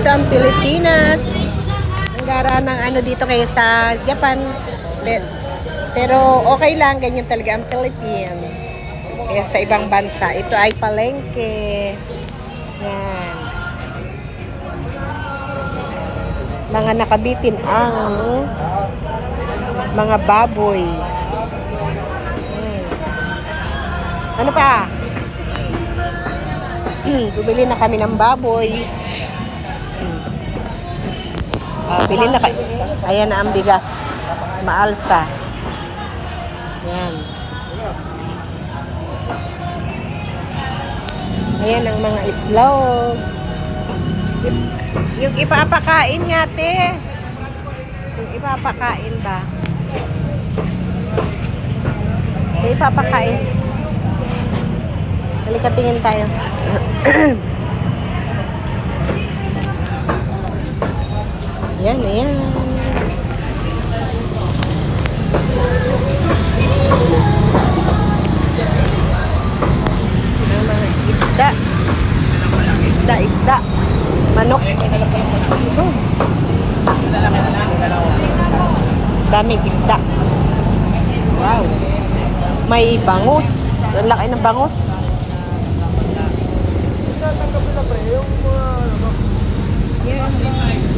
Dito ang Pilipinas. Ang gara ng ano dito kayo sa Japan. Pero okay lang, ganyan talaga ang Philippines. Kaya sa ibang bansa, ito ay palengke. Yan. Mga nakabitin ang mga baboy. Ano pa? Bumili na kami ng baboy. Bili na kami. Ayan na ang bigas. Maalsa. Yan. Ayan ang mga itlog. Yung ipapakain nga, te. Yung ipapakain ba? Yung ipapakain. Halika, tingin tayo. Yan, ayan. Ang mga isda. Isda. Manok. Daming isda. Wow. May bangus. Ang laki ng bangus. Yan.